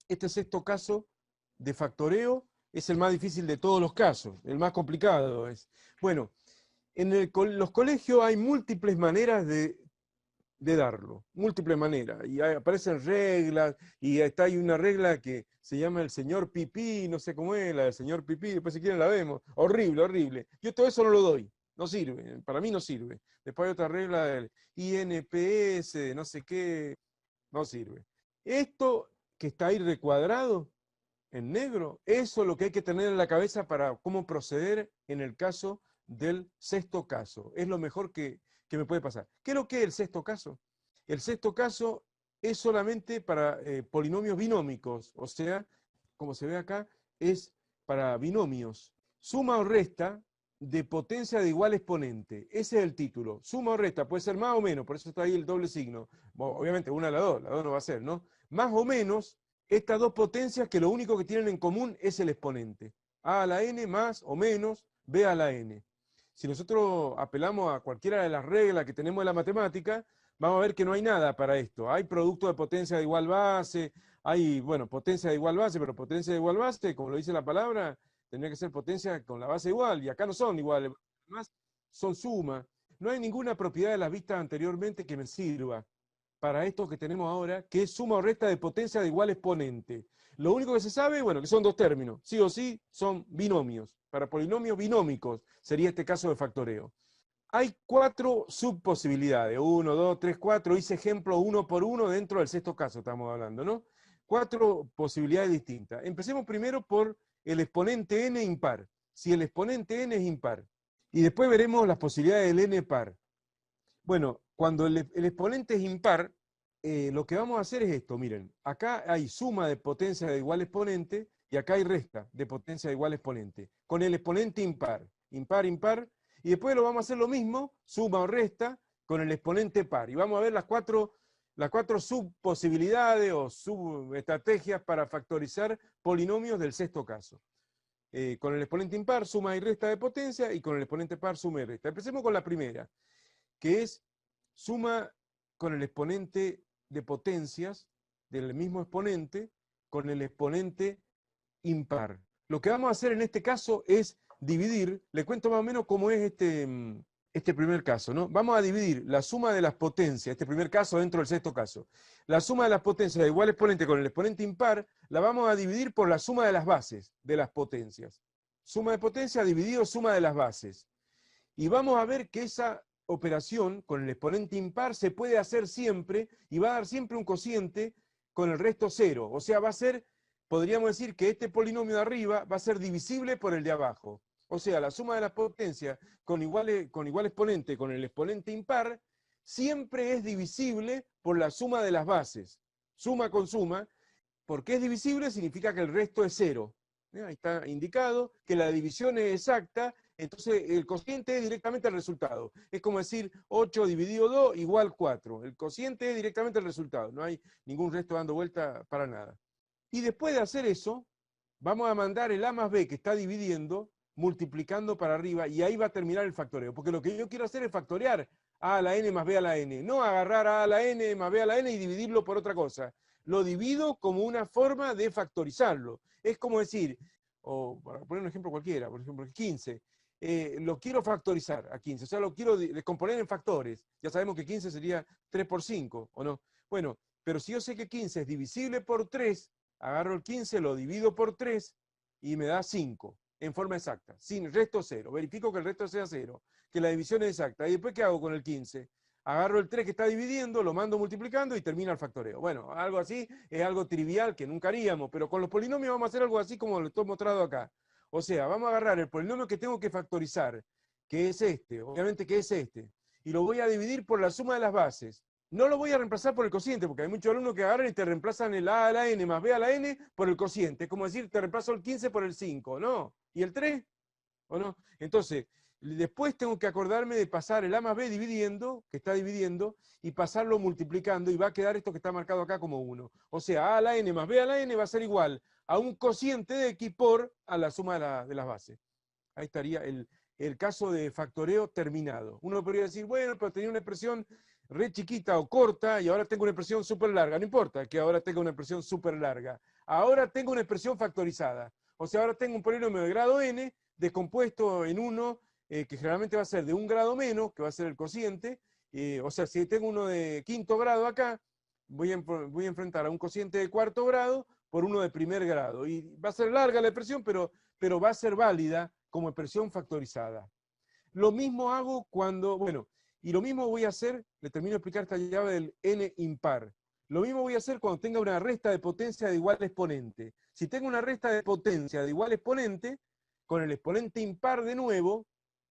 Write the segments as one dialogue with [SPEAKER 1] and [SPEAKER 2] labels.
[SPEAKER 1] Este sexto caso de factoreo es el más difícil de todos los casos, el más complicado es. Bueno, en los colegios hay múltiples maneras de darlo, múltiples maneras, y aparecen reglas, y hay una regla que se llama el señor pipí, no sé cómo es, la del señor pipí, después si quieren la vemos, horrible, horrible. Yo todo eso no lo doy, no sirve, para mí no sirve. Después hay otra regla del INPS, no sé qué, no sirve. Esto que está ahí recuadrado en negro, eso es lo que hay que tener en la cabeza para cómo proceder en el caso del sexto caso. Es lo mejor que me puede pasar. ¿Qué es lo que es el sexto caso? El sexto caso es solamente para polinomios binómicos, o sea, como se ve acá, es para binomios. Suma o resta de potencia de igual exponente. Ese es el título. Suma o resta, puede ser más o menos, por eso está ahí el doble signo. Bueno, obviamente una de las dos no va a ser, ¿no? Más o menos estas dos potencias que lo único que tienen en común es el exponente. A a la n más o menos b a la n. Si nosotros apelamos a cualquiera de las reglas que tenemos de la matemática, vamos a ver que no hay nada para esto. Hay producto de potencia de igual base, hay, bueno, potencia de igual base, pero potencia de igual base, como lo dice la palabra, tendría que ser potencia con la base igual, y acá no son iguales, además son suma. No hay ninguna propiedad de las vistas anteriormente que me sirva para esto que tenemos ahora, que es suma o resta de potencia de igual exponente. Lo único que se sabe, bueno, que son dos términos, sí o sí son binomios. Para polinomios binómicos sería este caso de factoreo. Hay 4 subposibilidades, 1, 2, 3, 4, hice ejemplo uno por uno dentro del sexto caso, estamos hablando, ¿no? 4 posibilidades distintas. Empecemos primero por el exponente n impar, si el exponente n es impar, y después veremos las posibilidades del n par. Bueno, cuando el exponente es impar, lo que vamos a hacer es esto, miren, acá hay suma de potencia de igual exponente y acá hay resta de potencia de igual exponente, con el exponente impar, impar, impar, y después lo vamos a hacer lo mismo, suma o resta, con el exponente par, y vamos a ver las cuatro subposibilidades o subestrategias para factorizar polinomios del sexto caso. Con el exponente impar, suma y resta de potencia, y con el exponente par, suma y resta. Empecemos con la primera, que es suma con el exponente de potencias del mismo exponente con el exponente impar. Lo que vamos a hacer en este caso es dividir, le cuento más o menos cómo es este primer caso, ¿no? Vamos a dividir la suma de las potencias, este primer caso dentro del sexto caso, la suma de las potencias de igual exponente con el exponente impar, la vamos a dividir por la suma de las bases de las potencias. Suma de potencia dividido suma de las bases. Y vamos a ver que esa operación con el exponente impar se puede hacer siempre y va a dar siempre un cociente con el resto cero. O sea, va a ser, podríamos decir que este polinomio de arriba va a ser divisible por el de abajo. O sea, la suma de las potencias con igual exponente con el exponente impar siempre es divisible por la suma de las bases. Suma con suma, porque es divisible significa que el resto es cero. Ahí está indicado que la división es exacta, entonces el cociente es directamente el resultado. Es como decir 8 dividido 2 igual 4. El cociente es directamente el resultado, no hay ningún resto dando vuelta para nada. Y después de hacer eso, vamos a mandar el a más b que está dividiendo, multiplicando para arriba, y ahí va a terminar el factoreo. Porque lo que yo quiero hacer es factorear a a la n más b a la n, no agarrar a la n más b a la n y dividirlo por otra cosa. Lo divido como una forma de factorizarlo. Es como decir, o para poner un ejemplo cualquiera, por ejemplo, el 15, lo quiero factorizar a 15, o sea, lo quiero descomponer en factores. Ya sabemos que 15 sería 3 por 5, ¿o no? Bueno, pero si yo sé que 15 es divisible por 3, agarro el 15, lo divido por 3 y me da 5 en forma exacta, sin resto 0. Verifico que el resto sea 0, que la división es exacta. ¿Y después qué hago con el 15? Agarro el 3 que está dividiendo, lo mando multiplicando y termina el factoreo. Bueno, algo así es algo trivial que nunca haríamos, pero con los polinomios vamos a hacer algo así como lo estoy mostrando acá. O sea, vamos a agarrar el polinomio que tengo que factorizar, que es este, obviamente que es este, y lo voy a dividir por la suma de las bases. No lo voy a reemplazar por el cociente, porque hay muchos alumnos que agarran y te reemplazan el a a la n más b a la n por el cociente. Es como decir, te reemplazo el 15 por el 5, ¿no? ¿Y el 3? ¿O no? Entonces, después tengo que acordarme de pasar el a más b dividiendo, que está dividiendo, y pasarlo multiplicando, y va a quedar esto que está marcado acá como 1. O sea, a a la n más b a la n va a ser igual a un cociente de x por a la suma de las bases. Ahí estaría el caso de factoreo terminado. Uno podría decir, bueno, pero tenía una expresión re chiquita o corta y ahora tengo una expresión súper larga. No importa que ahora tenga una expresión súper larga. ahora tengo una expresión factorizada. O sea, ahora tengo un polinomio de grado n, descompuesto en uno, que generalmente va a ser de un grado menos, que va a ser el cociente. O sea, si tengo uno de quinto grado acá, voy a enfrentar a un cociente de cuarto grado por uno de primer grado. Y va a ser larga la expresión, pero va a ser válida como expresión factorizada. Lo mismo hago cuando, bueno, y lo mismo voy a hacer, le termino de explicar esta llave del n impar. Lo mismo voy a hacer cuando tenga una resta de potencia de igual exponente. Si tengo una resta de potencia de igual exponente, con el exponente impar de nuevo,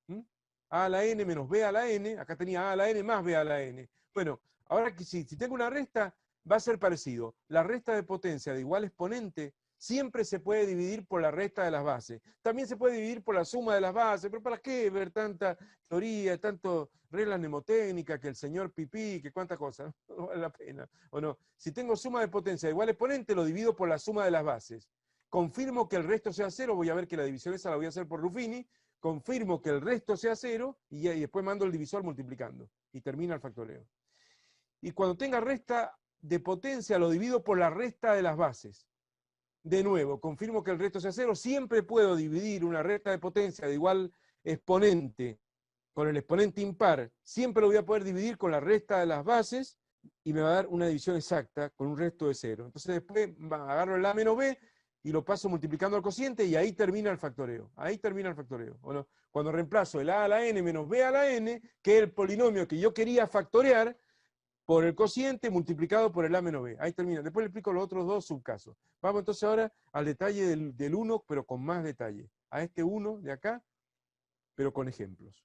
[SPEAKER 1] ¿m? A a la n menos b a la n, acá tenía a a la n más b a la n. Bueno, ahora que si tengo una resta, va a ser parecido. La resta de potencia de igual exponente siempre se puede dividir por la resta de las bases. También se puede dividir por la suma de las bases, pero ¿para qué ver tanta teoría, tanto reglas mnemotécnicas, que el señor pipí, que cuántas cosas? No vale la pena, ¿o no? Si tengo suma de potencia de igual exponente, lo divido por la suma de las bases. Confirmo que el resto sea cero, voy a ver que la división esa la voy a hacer por Ruffini, confirmo que el resto sea cero, y después mando el divisor multiplicando, y termina el factoreo. Y cuando tenga resta de potencia, lo divido por la resta de las bases. De nuevo, confirmo que el resto sea cero, siempre puedo dividir una resta de potencia de igual exponente con el exponente impar, siempre lo voy a poder dividir con la resta de las bases y me va a dar una división exacta con un resto de cero. Entonces después agarro el a menos b y lo paso multiplicando al cociente y ahí termina el factoreo. Ahí termina el factoreo. ¿O no? Cuando reemplazo el a a la n menos b a la n, que es el polinomio que yo quería factorear, por el cociente multiplicado por el a menos b. Ahí termina. Después le explico los otros dos subcasos. Vamos entonces ahora al detalle del 1, pero con más detalle. A este 1 de acá, pero con ejemplos.